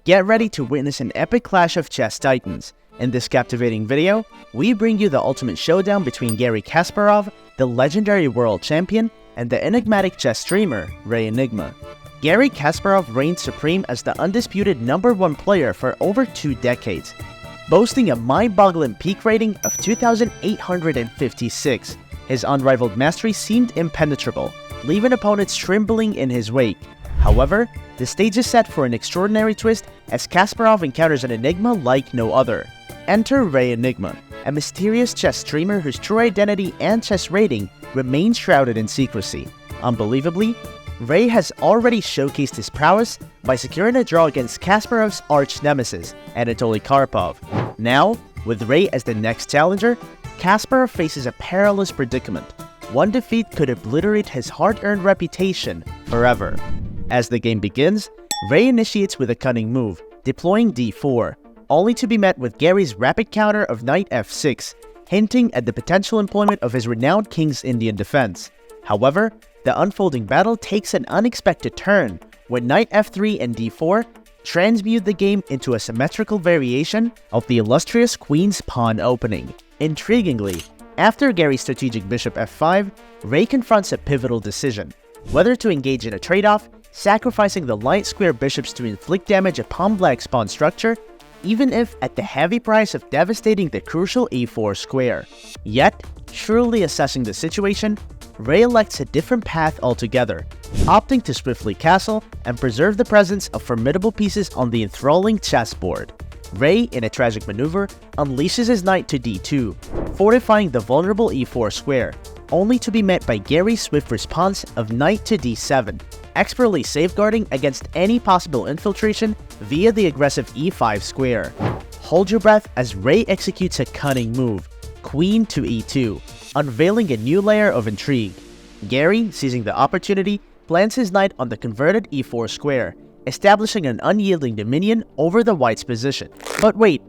Get ready to witness an epic clash of chess titans. In this captivating video, we bring you the ultimate showdown between Garry Kasparov, the legendary world champion, and the enigmatic chess streamer, Rey Enigma. Garry Kasparov reigns supreme as the undisputed #1 player for over 2 decades, boasting a mind-boggling peak rating of 2,856. His unrivaled mastery seemed impenetrable, leaving opponents trembling in his wake. However, the stage is set for an extraordinary twist as Kasparov encounters an enigma like no other. Enter Rey Enigma, a mysterious chess streamer whose true identity and chess rating remain shrouded in secrecy. Unbelievably, Rey has already showcased his prowess by securing a draw against Kasparov's arch-nemesis, Anatoly Karpov. Now, with Rey as the next challenger, Kasparov faces a perilous predicament. One defeat could obliterate his hard-earned reputation forever. As the game begins, Rey initiates with a cunning move, deploying d4, only to be met with Garry's rapid counter of knight f6, hinting at the potential employment of his renowned king's Indian defense. However, the unfolding battle takes an unexpected turn when knight f3 and d4 transmute the game into a symmetrical variation of the illustrious queen's pawn opening. Intriguingly, after Garry's strategic bishop f5, Rey confronts a pivotal decision: whether to engage in a trade-off, sacrificing the light square bishops to inflict damage upon black's pawn structure, even if at the heavy price of devastating the crucial e4 square. Yet, shrewdly assessing the situation, Rey elects a different path altogether, opting to swiftly castle and preserve the presence of formidable pieces on the enthralling chessboard. Rey, in a tragic maneuver, unleashes his knight to d2, fortifying the vulnerable e4 square, only to be met by Garry's swift response of knight to d7, expertly safeguarding against any possible infiltration via the aggressive e5 square. Hold your breath as Rey executes a cunning move, queen to e2, unveiling a new layer of intrigue. Garry, seizing the opportunity, plants his knight on the converted e4 square, establishing an unyielding dominion over the white's position. But wait,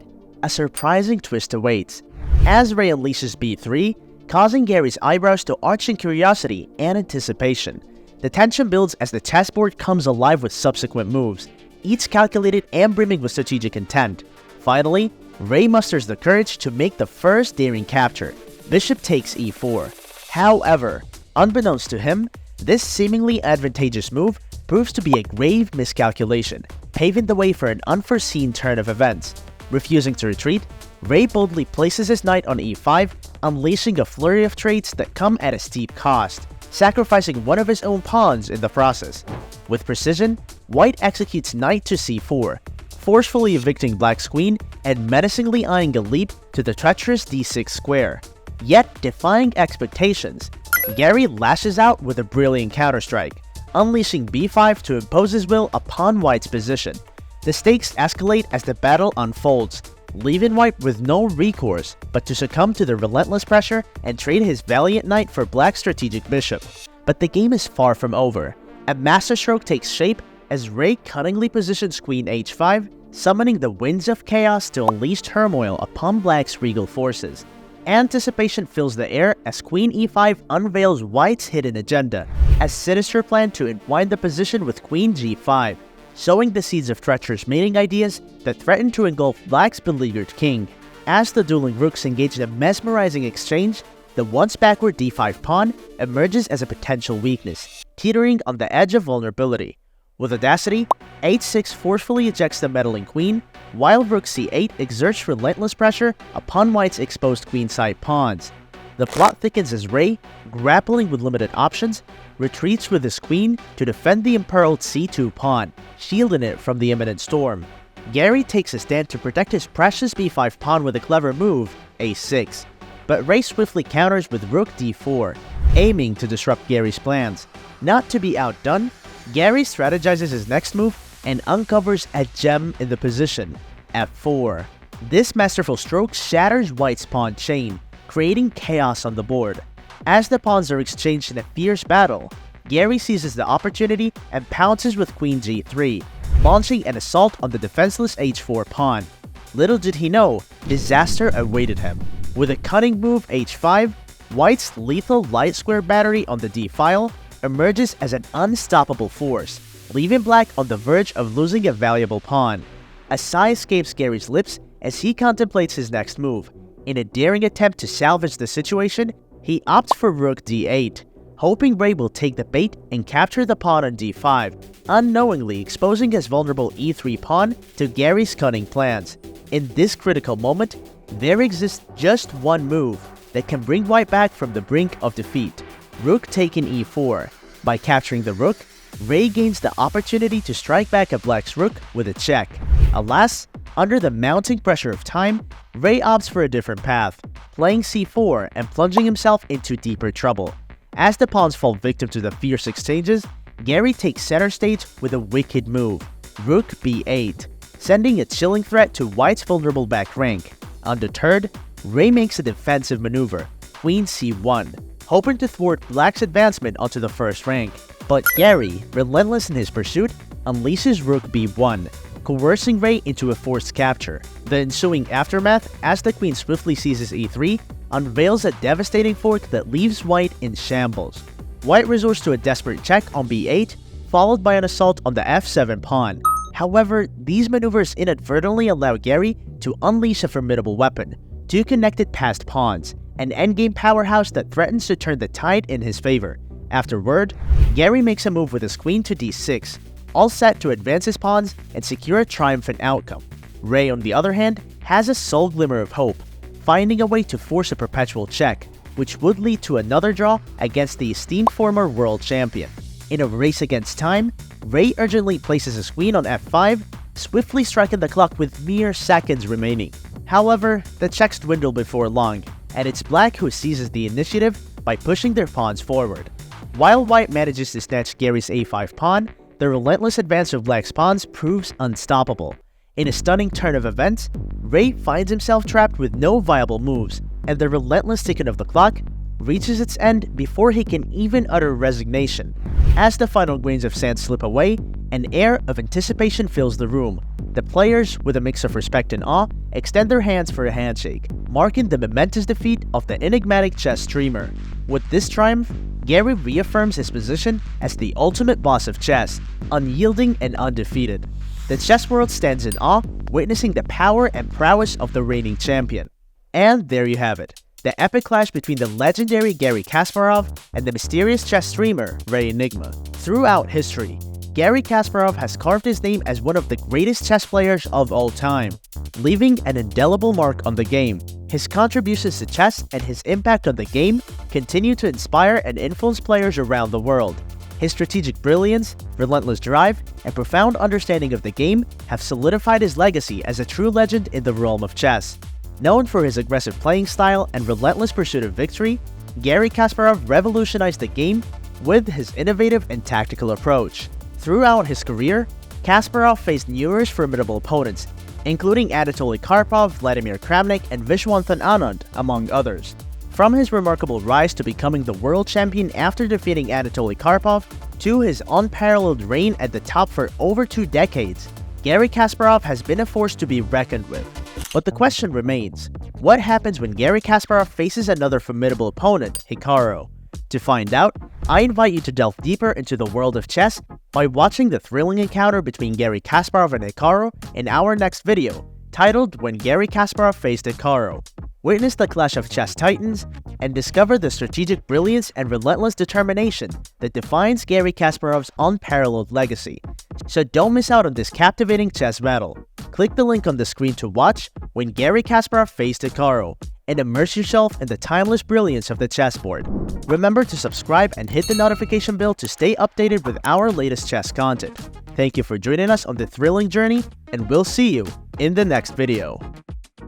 a surprising twist awaits, as Rey unleashes b3, causing Garry's eyebrows to arch in curiosity and anticipation. The tension builds as the chessboard comes alive with subsequent moves, each calculated and brimming with strategic intent. Finally, Rey musters the courage to make the first daring capture. Bishop takes e4. However, unbeknownst to him, this seemingly advantageous move proves to be a grave miscalculation, paving the way for an unforeseen turn of events. Refusing to retreat, Rey boldly places his knight on e5, unleashing a flurry of trades that come at a steep cost, sacrificing one of his own pawns in the process. With precision, white executes knight to c4, forcefully evicting black's queen and menacingly eyeing a leap to the treacherous d6 square. Yet, defying expectations, Garry lashes out with a brilliant counterstrike, unleashing b5 to impose his will upon white's position. The stakes escalate as the battle unfolds, leaving white with no recourse but to succumb to the relentless pressure and trade his valiant knight for black's strategic bishop. But the game is far from over. A masterstroke takes shape as Rey cunningly positions queen h5, summoning the winds of chaos to unleash turmoil upon black's regal forces. Anticipation fills the air as queen e5 unveils white's hidden agenda, a sinister plan to entwine the position with queen g5, sowing the seeds of treacherous mating ideas that threaten to engulf black's beleaguered king. As the dueling rooks engage in a mesmerizing exchange, the once backward d5 pawn emerges as a potential weakness, teetering on the edge of vulnerability. With audacity, h6 forcefully ejects the meddling queen, while rook c8 exerts relentless pressure upon white's exposed queenside pawns. The plot thickens as Rey, grappling with limited options, retreats with his queen to defend the imperiled c2 pawn, shielding it from the imminent storm. Garry takes a stand to protect his precious b5 pawn with a clever move, a6, but Rey swiftly counters with rook d4, aiming to disrupt Garry's plans. Not to be outdone, Garry strategizes his next move and uncovers a gem in the position, f4. This masterful stroke shatters white's pawn chain, creating chaos on the board. As the pawns are exchanged in a fierce battle, Garry seizes the opportunity and pounces with queen g3, launching an assault on the defenseless h4 pawn. Little did he know, disaster awaited him. With a cunning move h5, white's lethal light square battery on the d-file emerges as an unstoppable force, leaving black on the verge of losing a valuable pawn. A sigh escapes Garry's lips as he contemplates his next move. In a daring attempt to salvage the situation, he opts for rook d8, hoping Rey will take the bait and capture the pawn on d5, unknowingly exposing his vulnerable e3 pawn to Garry's cunning plans. In this critical moment, there exists just one move that can bring white back from the brink of defeat: rook taking e4. By capturing the rook, Rey gains the opportunity to strike back at black's rook with a check. Alas, under the mounting pressure of time, Rey opts for a different path, playing c4 and plunging himself into deeper trouble. As the pawns fall victim to the fierce exchanges, Garry takes center stage with a wicked move, rook b8, sending a chilling threat to white's vulnerable back rank. Undeterred, Rey makes a defensive maneuver, queen c1, hoping to thwart black's advancement onto the first rank. But Garry, relentless in his pursuit, unleashes rook b1, coercing Rey into a forced capture. The ensuing aftermath, as the queen swiftly seizes e3, unveils a devastating fork that leaves white in shambles. White resorts to a desperate check on b8, followed by an assault on the f7 pawn. However, these maneuvers inadvertently allow Garry to unleash a formidable weapon, two connected passed pawns, an endgame powerhouse that threatens to turn the tide in his favor. Afterward, Garry makes a move with his queen to d6, all set to advance his pawns and secure a triumphant outcome. Rey, on the other hand, has a sole glimmer of hope, finding a way to force a perpetual check, which would lead to another draw against the esteemed former world champion. In a race against time, Rey urgently places his queen on f5, swiftly striking the clock with mere seconds remaining. However, the checks dwindle before long, and it's black who seizes the initiative by pushing their pawns forward. While white manages to snatch Garry's a5 pawn, the relentless advance of black's pawns proves unstoppable. In a stunning turn of events, Rey finds himself trapped with no viable moves, and the relentless ticking of the clock reaches its end before he can even utter resignation. As the final grains of sand slip away, an air of anticipation fills the room. The players, with a mix of respect and awe, extend their hands for a handshake, marking the momentous defeat of the enigmatic chess streamer. With this triumph, Garry reaffirms his position as the ultimate boss of chess, unyielding and undefeated. The chess world stands in awe, witnessing the power and prowess of the reigning champion. And there you have it, the epic clash between the legendary Garry Kasparov and the mysterious chess streamer Rey Enigma. Throughout history, Garry Kasparov has carved his name as one of the greatest chess players of all time, leaving an indelible mark on the game. His contributions to chess and his impact on the game continue to inspire and influence players around the world. His strategic brilliance, relentless drive, and profound understanding of the game have solidified his legacy as a true legend in the realm of chess. Known for his aggressive playing style and relentless pursuit of victory, Garry Kasparov revolutionized the game with his innovative and tactical approach. Throughout his career, Kasparov faced numerous formidable opponents, including Anatoly Karpov, Vladimir Kramnik, and Vishwanthan Anand, among others. From his remarkable rise to becoming the world champion after defeating Anatoly Karpov, to his unparalleled reign at the top for over 2 decades, Garry Kasparov has been a force to be reckoned with. But the question remains, what happens when Garry Kasparov faces another formidable opponent, Hikaru? To find out, I invite you to delve deeper into the world of chess by watching the thrilling encounter between Garry Kasparov and Hikaru in our next video, titled When Garry Kasparov Faced Hikaru. Witness the clash of chess titans and discover the strategic brilliance and relentless determination that defines Garry Kasparov's unparalleled legacy. So don't miss out on this captivating chess battle. Click the link on the screen to watch When Garry Kasparov Faced Hikaru and immerse yourself in the timeless brilliance of the chessboard. Remember to subscribe and hit the notification bell to stay updated with our latest chess content. Thank you for joining us on the thrilling journey, and we'll see you in the next video.